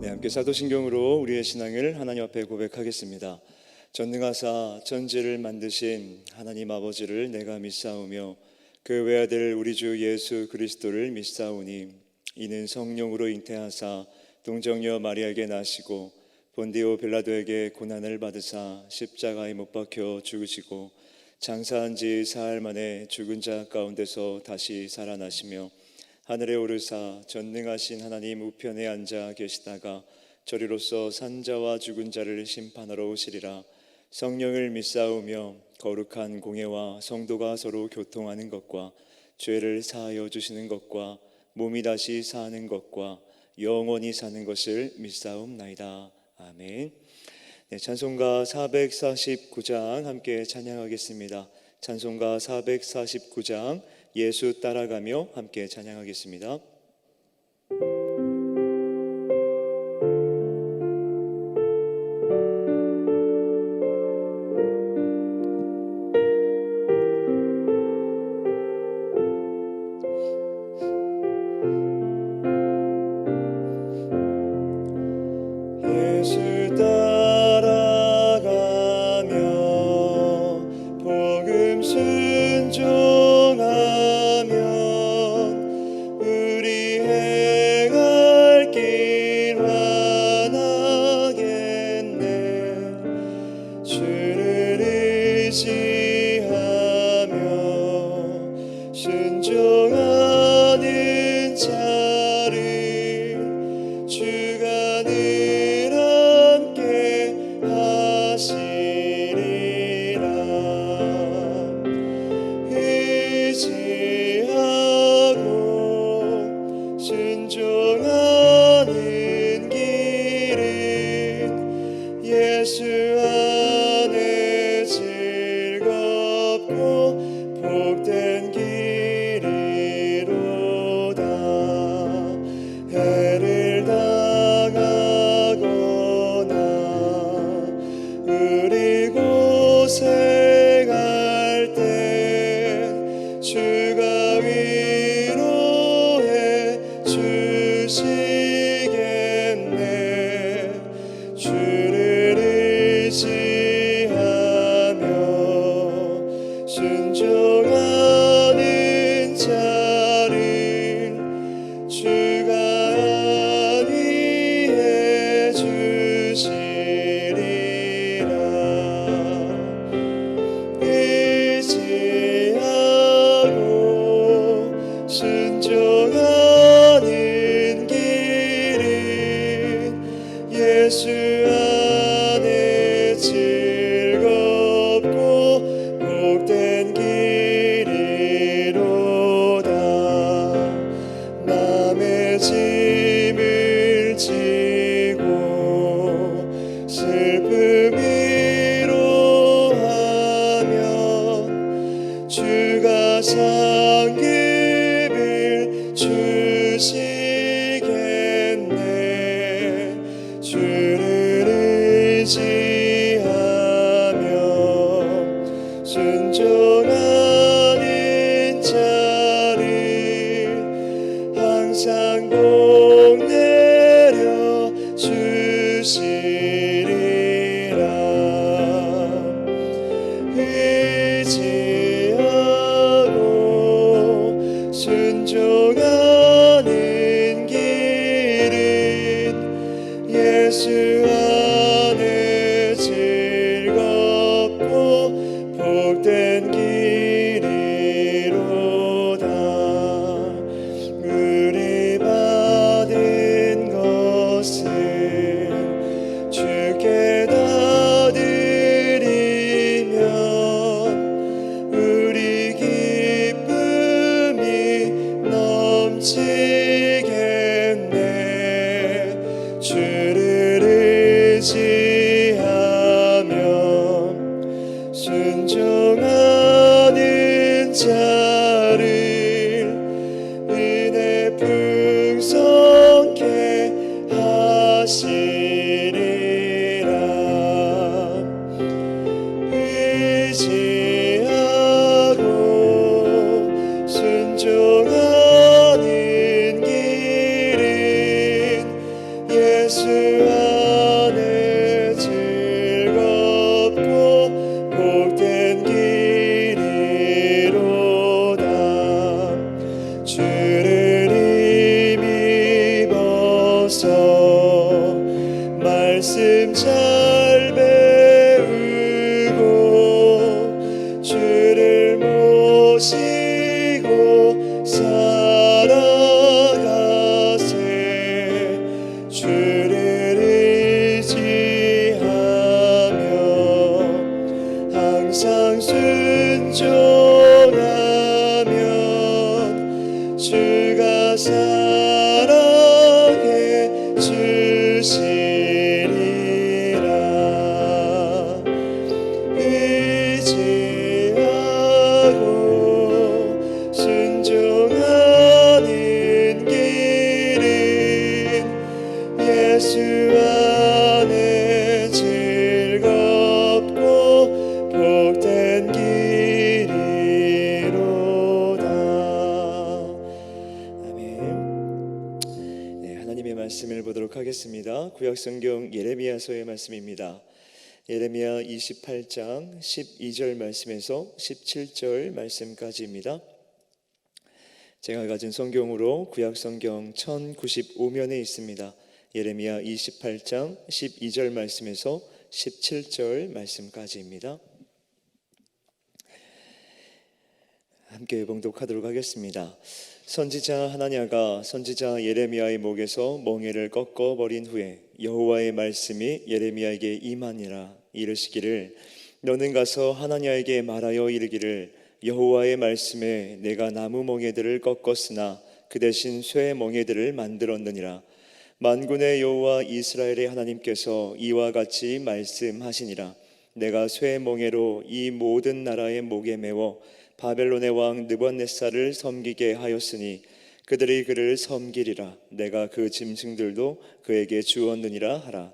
함께 사도신경으로 우리의 신앙을 하나님 앞에 고백하겠습니다. 전능하사 천지를 만드신 하나님 아버지를 내가 믿사오며 그 외아들 우리 주 예수 그리스도를 믿사오니 이는 성령으로 잉태하사 동정녀 마리아에게 나시고 본디오 빌라도에게 고난을 받으사 십자가에 못 박혀 죽으시고 장사한 지 사흘 만에 죽은 자 가운데서 다시 살아나시며 하늘에 오르사 전능하신 하나님 우편에 앉아 계시다가 저리로서 산자와 죽은 자를 심판하러 오시리라. 성령을 믿사오며 거룩한 공예와 성도가 서로 교통하는 것과 죄를 사하여 주시는 것과 몸이 다시 사는 것과 영원히 사는 것을 믿사옵나이다. 아멘. 찬송가 449장 함께 찬양하겠습니다. 찬송가 449장 예수 따라가며 함께 찬양하겠습니다. 예수 따라가며 복음 순종하면 우리 행할 길 환하겠네. 주를 의지하며 순종하는 자를 주가 늘 함께 하시리라. 의지하고 순종하는 길은 예수 안에 즐겁고 복된 길이로다. 해를 당하거나 우리 고생할 때 주가 위로해 주시겠네. 주를 의지하며 순종하는 자를 주가 안위해 주시리라. 의지하고 순종하는 길은 예수 안에 즐겁고 복된 길이로다. 남의 짐을 지고 슬픔 위로하면 주가 상급을 주시겠네. 주를 의지하며 순종하는 자를 항상 복 내려 주시리라. 의지하고 순종하는 길은 예수 안에 즐겁고 복된 길이로다. 우리 받은 것은 주께 다 드리면 우리 기쁨이 넘치겠네. 주를 의지하며 순종하는 자를 은혜 풍성케 하시리라. 의지하고 순종하는 사랑해 주시리라. 의지하고 순종하는 길은 예수 안에 즐겁고 복된 길이로다. 아멘. 네, 하나님의 말씀을 보도록 하겠습니다. 구약성경 예레미야서의 말씀입니다. 예레미야 28장 12절 말씀에서 17절 말씀까지입니다. 제가 가진 성경으로 구약성경 1095면에 있습니다. 예레미야 28장 12절 말씀에서 17절 말씀까지입니다. 함께 봉독하도록 하겠습니다. 선지자 하나냐가 선지자 예레미야의 목에서 멍에를 꺾어버린 후에 여호와의 말씀이 예레미야에게 임하니라. 이르시기를 너는 가서 하나냐에게 말하여 이르기를 여호와의 말씀에 내가 나무 멍에들을 꺾었으나 그 대신 쇠 멍에들을 만들었느니라. 만군의 여호와 이스라엘의 하나님께서 이와 같이 말씀하시니라. 내가 쇠 멍에로 이 모든 나라의 목에 메워 바벨론의 왕 느부갓네살을 섬기게 하였으니 그들이 그를 섬기리라. 내가 그 짐승들도 그에게 주었느니라 하라.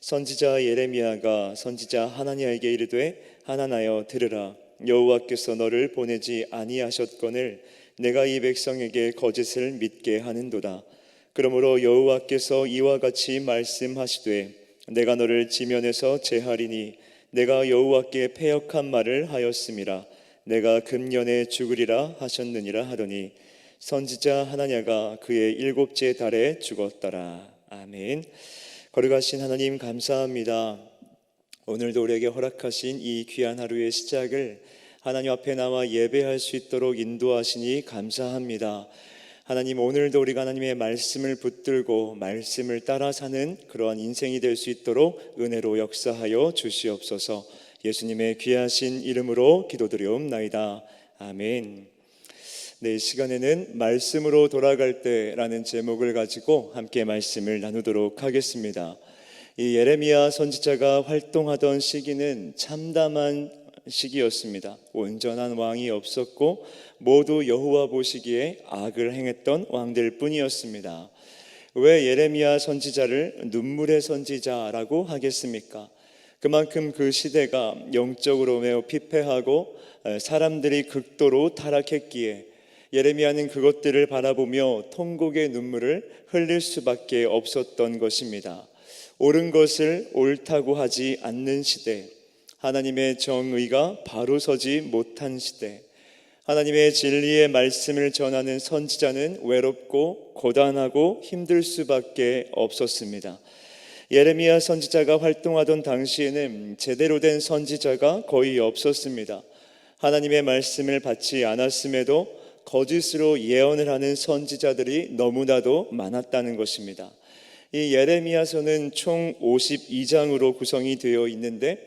선지자 예레미야가 선지자 하나냐에게 이르되 하나나여 들으라. 여호와께서 너를 보내지 아니하셨거늘 내가 이 백성에게 거짓을 믿게 하는도다. 그러므로 여호와께서 이와 같이 말씀하시되 내가 너를 지면에서 제하리니 내가 여호와께 패역한 말을 하였음이라. 내가 금년에 죽으리라 하셨느니라 하더니 선지자 하나냐가 그의 7째 달에 죽었더라. 아멘. 거룩하신 하나님 감사합니다. 오늘도 우리에게 허락하신 이 귀한 하루의 시작을 하나님 앞에 나와 예배할 수 있도록 인도하시니 감사합니다. 하나님, 오늘도 우리가 하나님의 말씀을 붙들고 말씀을 따라 사는 그러한 인생이 될 수 있도록 은혜로 역사하여 주시옵소서. 예수님의 귀하신 이름으로 기도드리옵나이다. 아멘. 네, 이 시간에는 말씀으로 돌아갈 때라는 제목을 가지고 함께 말씀을 나누도록 하겠습니다. 이 예레미야 선지자가 활동하던 시기는 참담한 시기였습니다. 온전한 왕이 없었고 모두 여호와 보시기에 악을 행했던 왕들 뿐이었습니다. 왜 예레미야 선지자를 눈물의 선지자라고 하겠습니까? 그만큼 그 시대가 영적으로 매우 피폐하고 사람들이 극도로 타락했기에 예레미야는 그것들을 바라보며 통곡의 눈물을 흘릴 수밖에 없었던 것입니다. 옳은 것을 옳다고 하지 않는 시대, 하나님의 정의가 바로 서지 못한 시대, 하나님의 진리의 말씀을 전하는 선지자는 외롭고 고단하고 힘들 수밖에 없었습니다. 예레미야 선지자가 활동하던 당시에는 제대로 된 선지자가 거의 없었습니다. 하나님의 말씀을 받지 않았음에도 거짓으로 예언을 하는 선지자들이 너무나도 많았다는 것입니다. 이 예레미야서는 총 52장으로 구성이 되어 있는데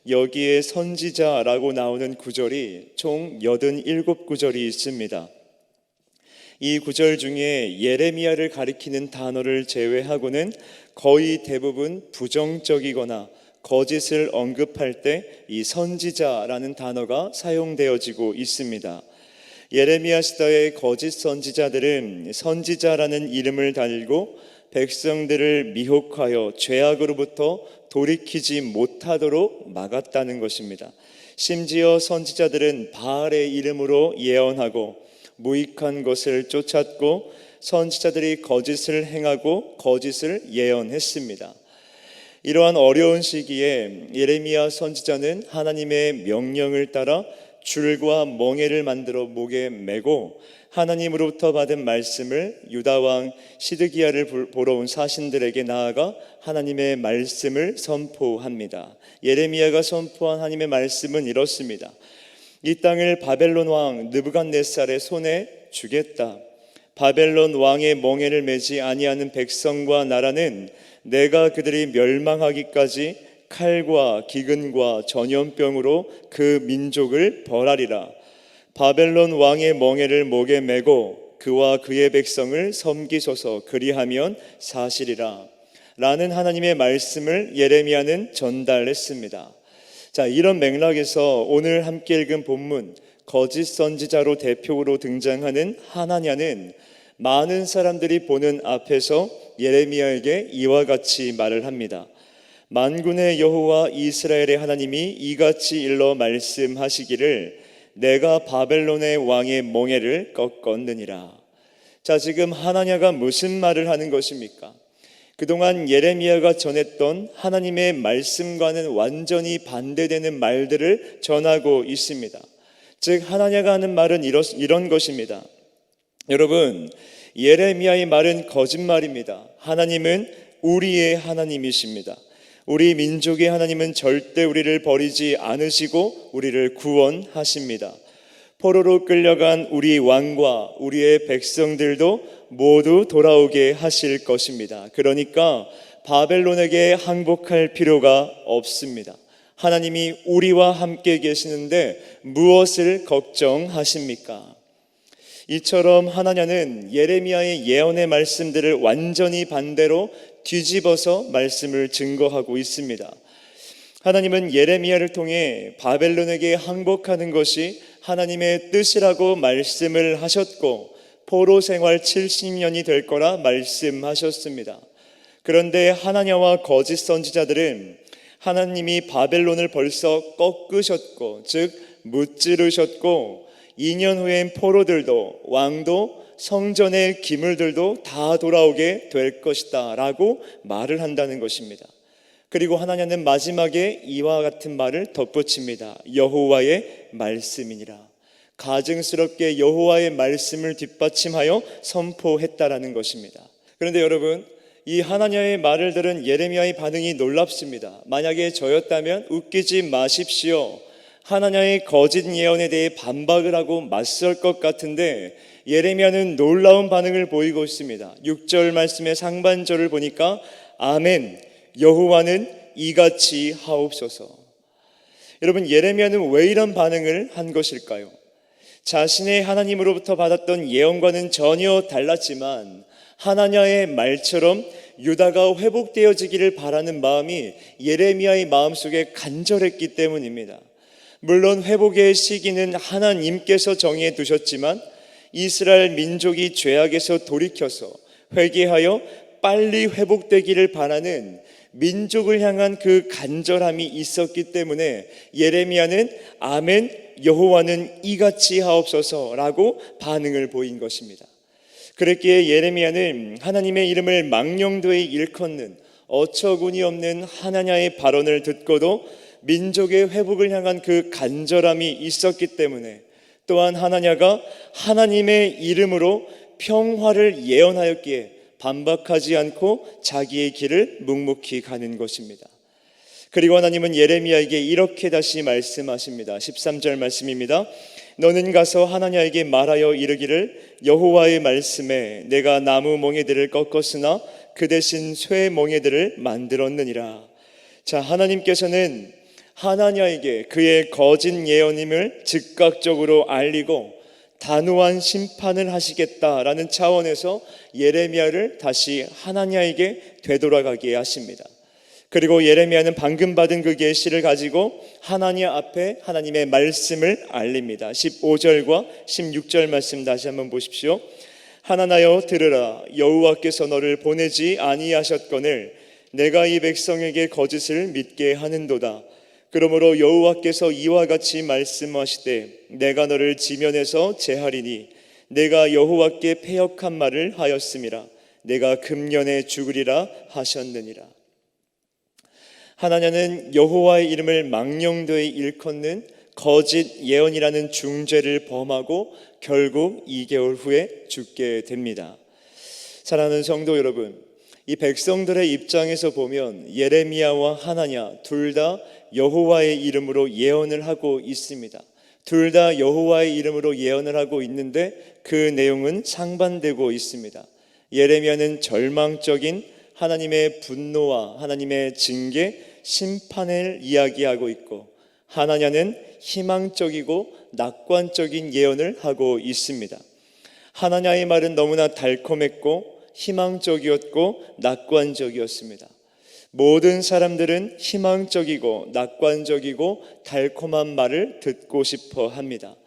여기에 선지자라고 나오는 구절이 총 87구절이 있습니다. 이 구절 중에 예레미야를 가리키는 단어를 제외하고는 거의 대부분 부정적이거나 거짓을 언급할 때 이 선지자라는 단어가 사용되어지고 있습니다. 예레미야 시대의 거짓 선지자들은 선지자라는 이름을 달고 백성들을 미혹하여 죄악으로부터 돌이키지 못하도록 막았다는 것입니다. 심지어 선지자들은 바알의 이름으로 예언하고 무익한 것을 쫓았고 선지자들이 거짓을 행하고 거짓을 예언했습니다. 이러한 어려운 시기에 예레미야 선지자는 하나님의 명령을 따라 줄과 멍에를 만들어 목에 메고 하나님으로부터 받은 말씀을 유다왕 시드기야를 보러 온 사신들에게 나아가 하나님의 말씀을 선포합니다. 예레미야가 선포한 하나님의 말씀은 이렇습니다. 이 땅을 바벨론 왕 느부갓네살의 손에 주겠다. 바벨론 왕의 멍에를 매지 아니하는 백성과 나라는 내가 그들이 멸망하기까지 칼과 기근과 전염병으로 그 민족을 벌하리라. 바벨론 왕의 멍에를 목에 메고 그와 그의 백성을 섬기소서. 그리하면 사시리라 라는 하나님의 말씀을 예레미야는 전달했습니다. 자, 이런 맥락에서 오늘 함께 읽은 본문 거짓 선지자로 대표로 등장하는 하나냐는 많은 사람들이 보는 앞에서 예레미야에게 이와 같이 말을 합니다. 만군의 여호와 이스라엘의 하나님이 이같이 일러 말씀하시기를 내가 바벨론의 왕의 멍에를 꺾었느니라. 자, 지금 하나냐가 무슨 말을 하는 것입니까? 그동안 예레미야가 전했던 하나님의 말씀과는 완전히 반대되는 말들을 전하고 있습니다. 즉 하나냐가 하는 말은 이런 것입니다. 여러분, 예레미야의 말은 거짓말입니다. 하나님은 우리의 하나님이십니다. 우리 민족의 하나님은 절대 우리를 버리지 않으시고 우리를 구원하십니다. 포로로 끌려간 우리 왕과 우리의 백성들도 모두 돌아오게 하실 것입니다. 그러니까 바벨론에게 항복할 필요가 없습니다. 하나님이 우리와 함께 계시는데 무엇을 걱정하십니까? 이처럼 하나냐는 예레미야의 예언의 말씀들을 완전히 반대로 뒤집어서 말씀을 증거하고 있습니다. 하나님은 예레미야를 통해 바벨론에게 항복하는 것이 하나님의 뜻이라고 말씀을 하셨고 포로 생활 70년이 될 거라 말씀하셨습니다. 그런데 하나냐와 거짓 선지자들은 하나님이 바벨론을 벌써 꺾으셨고 즉 무찌르셨고 2년 후엔 포로들도 왕도 성전의 기물들도 다 돌아오게 될 것이다 라고 말을 한다는 것입니다. 그리고 하나냐는 마지막에 이와 같은 말을 덧붙입니다. 여호와의 말씀이니라. 가증스럽게 여호와의 말씀을 뒷받침하여 선포했다라는 것입니다. 그런데 여러분, 이 하나냐의 말을 들은 예레미야의 반응이 놀랍습니다. 만약에 저였다면 웃기지 마십시오. 하나냐의 거짓 예언에 대해 반박을 하고 맞설 것 같은데 예레미야는 놀라운 반응을 보이고 있습니다. 6절 말씀의 상반절을 보니까 아멘, 여호와는 이같이 하옵소서. 여러분, 예레미야는 왜 이런 반응을 한 것일까요? 자신의 하나님으로부터 받았던 예언과는 전혀 달랐지만 하나냐의 말처럼 유다가 회복되어지기를 바라는 마음이 예레미야의 마음속에 간절했기 때문입니다. 물론 회복의 시기는 하나님께서 정해 두셨지만 이스라엘 민족이 죄악에서 돌이켜서 회개하여 빨리 회복되기를 바라는 민족을 향한 그 간절함이 있었기 때문에 예레미야는 아멘, 여호와는 이같이 하옵소서라고 반응을 보인 것입니다. 그랬기에 예레미야는 하나님의 이름을 망령되이 일컫는 어처구니 없는 하나냐의 발언을 듣고도 민족의 회복을 향한 그 간절함이 있었기 때문에 또한 하나냐가 하나님의 이름으로 평화를 예언하였기에 반박하지 않고 자기의 길을 묵묵히 가는 것입니다. 그리고 하나님은 예레미야에게 이렇게 다시 말씀하십니다. 13절 말씀입니다. 너는 가서 하나냐에게 말하여 이르기를 여호와의 말씀에 내가 나무 멍에들을 꺾었으나 그 대신 쇠 멍에들을 만들었느니라. 자, 하나님께서는 하나냐에게 그의 거짓 예언임을 즉각적으로 알리고 단호한 심판을 하시겠다라는 차원에서 예레미야를 다시 하나냐에게 되돌아가게 하십니다. 그리고 예레미야는 방금 받은 그 계시를 가지고 하나냐 앞에 하나님의 말씀을 알립니다. 15절과 16절 말씀 다시 한번 보십시오. 하나나여 들으라. 여호와께서 너를 보내지 아니하셨거늘 내가 이 백성에게 거짓을 믿게 하는도다. 그러므로 여호와께서 이와 같이 말씀하시되 내가 너를 지면에서 제하리니 내가 여호와께 패역한 말을 하였음이라. 내가 금년에 죽으리라 하셨느니라. 하나냐는 여호와의 이름을 망령되이 일컫는 거짓 예언이라는 중죄를 범하고 결국 2개월 후에 죽게 됩니다. 사랑하는 성도 여러분, 이 백성들의 입장에서 보면 예레미야와 하나냐 둘 다 여호와의 이름으로 예언을 하고 있습니다. 둘 다 여호와의 이름으로 예언을 하고 있는데 그 내용은 상반되고 있습니다. 예레미야는 절망적인 하나님의 분노와 하나님의 징계, 심판을 이야기하고 있고 하나냐는 희망적이고 낙관적인 예언을 하고 있습니다. 하나냐의 말은 너무나 달콤했고 희망적이었고 낙관적이었습니다. 모든 사람들은 희망적이고 낙관적이고 달콤한 말을 듣고 싶어 합니다.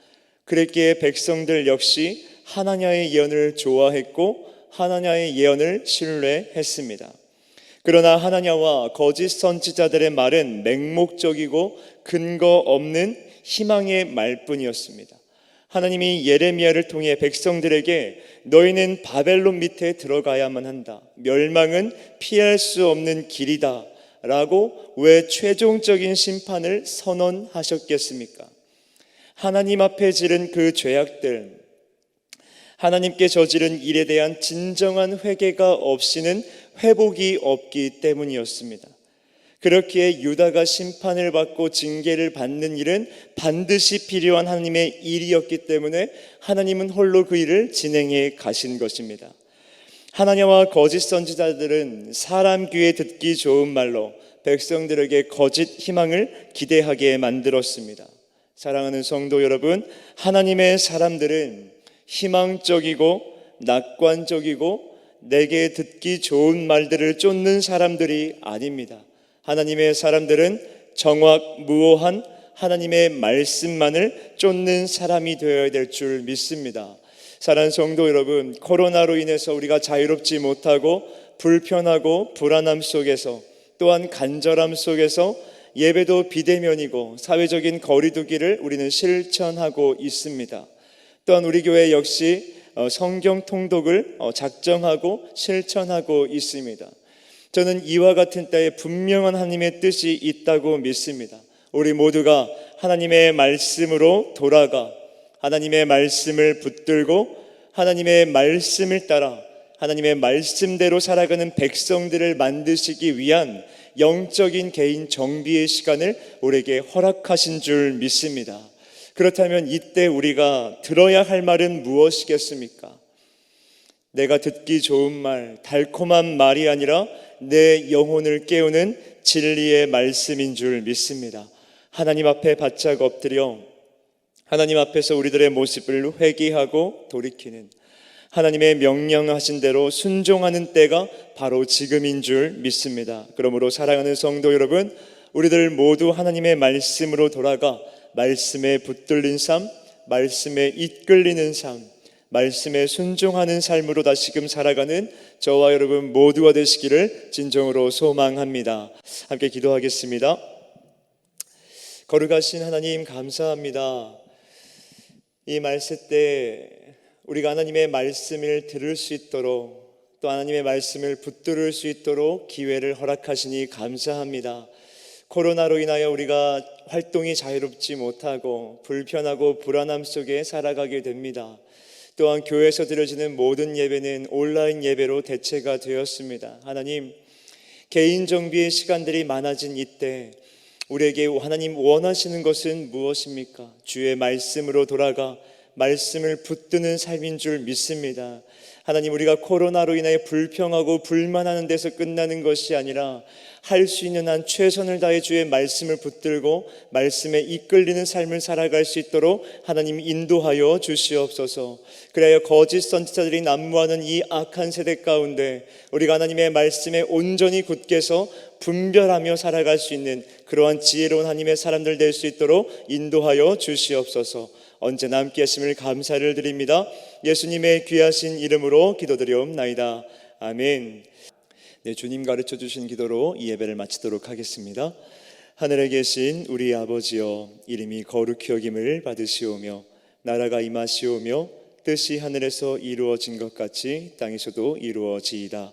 그랬기에 백성들 역시 하나냐의 예언을 좋아했고 하나냐의 예언을 신뢰했습니다. 그러나 하나냐와 거짓 선지자들의 말은 맹목적이고 근거 없는 희망의 말뿐이었습니다. 하나님이 예레미야를 통해 백성들에게 너희는 바벨론 밑에 들어가야만 한다, 멸망은 피할 수 없는 길이다 라고 왜 최종적인 심판을 선언하셨겠습니까? 하나님 앞에 지른 그 죄악들, 하나님께 저지른 일에 대한 진정한 회개가 없이는 회복이 없기 때문이었습니다. 그렇기에 유다가 심판을 받고 징계를 받는 일은 반드시 필요한 하나님의 일이었기 때문에 하나님은 홀로 그 일을 진행해 가신 것입니다. 하나냐와 거짓 선지자들은 사람 귀에 듣기 좋은 말로 백성들에게 거짓 희망을 기대하게 만들었습니다. 사랑하는 성도 여러분, 하나님의 사람들은 희망적이고 낙관적이고 내게 듣기 좋은 말들을 쫓는 사람들이 아닙니다. 하나님의 사람들은 정확무오한 하나님의 말씀만을 쫓는 사람이 되어야 될 줄 믿습니다. 사랑하는 성도 여러분, 코로나로 인해서 우리가 자유롭지 못하고 불편하고 불안함 속에서, 또한 간절함 속에서 예배도 비대면이고 사회적인 거리두기를 우리는 실천하고 있습니다. 또한 우리 교회 역시 성경 통독을 작정하고 실천하고 있습니다. 저는 이와 같은 때에 분명한 하나님의 뜻이 있다고 믿습니다. 우리 모두가 하나님의 말씀으로 돌아가 하나님의 말씀을 붙들고 하나님의 말씀을 따라 하나님의 말씀대로 살아가는 백성들을 만드시기 위한 영적인 개인 정비의 시간을 우리에게 허락하신 줄 믿습니다. 그렇다면 이때 우리가 들어야 할 말은 무엇이겠습니까? 내가 듣기 좋은 말, 달콤한 말이 아니라 내 영혼을 깨우는 진리의 말씀인 줄 믿습니다. 하나님 앞에 바짝 엎드려 하나님 앞에서 우리들의 모습을 회개하고 돌이키는, 하나님의 명령하신 대로 순종하는 때가 바로 지금인 줄 믿습니다. 그러므로 사랑하는 성도 여러분, 우리들 모두 하나님의 말씀으로 돌아가 말씀에 붙들린 삶, 말씀에 이끌리는 삶, 말씀에 순종하는 삶으로 다시금 살아가는 저와 여러분 모두가 되시기를 진정으로 소망합니다. 함께 기도하겠습니다. 거룩하신 하나님, 감사합니다. 이 말씀 때 우리가 하나님의 말씀을 들을 수 있도록, 또 하나님의 말씀을 붙들을 수 있도록 기회를 허락하시니 감사합니다. 코로나로 인하여 우리가 활동이 자유롭지 못하고 불편하고 불안함 속에 살아가게 됩니다. 또한 교회에서 드려지는 모든 예배는 온라인 예배로 대체가 되었습니다. 하나님, 개인 정비의 시간들이 많아진 이때 우리에게 하나님 원하시는 것은 무엇입니까? 주의 말씀으로 돌아가 말씀을 붙드는 삶인 줄 믿습니다. 하나님, 우리가 코로나로 인해 불평하고 불만하는 데서 끝나는 것이 아니라 할 수 있는 한 최선을 다해 주의 말씀을 붙들고 말씀에 이끌리는 삶을 살아갈 수 있도록 하나님 인도하여 주시옵소서. 그래야 거짓 선지자들이 난무하는 이 악한 세대 가운데 우리가 하나님의 말씀에 온전히 굳게서 분별하며 살아갈 수 있는 그러한 지혜로운 하나님의 사람들 될 수 있도록 인도하여 주시옵소서. 언제나 함께 하심을 감사를 드립니다. 예수님의 귀하신 이름으로 기도드리옵나이다. 아멘. 네, 주님 가르쳐 주신 기도로 이 예배를 마치도록 하겠습니다. 하늘에 계신 우리 아버지여, 이름이 거룩히 여김을 받으시오며 나라가 임하시오며 뜻이 하늘에서 이루어진 것 같이 땅에서도 이루어지이다.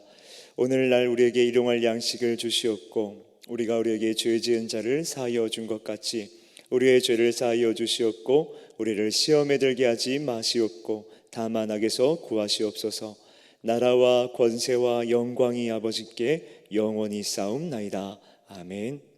오늘날 우리에게 일용할 양식을 주시옵고 우리가 우리에게 죄 지은 자를 사하여 준 것 같이 우리의 죄를 사하여 주시옵고 우리를 시험에 들게 하지 마시옵고 다만 악에서 구하시옵소서. 나라와 권세와 영광이 아버지께 영원히 싸움나이다. 아멘.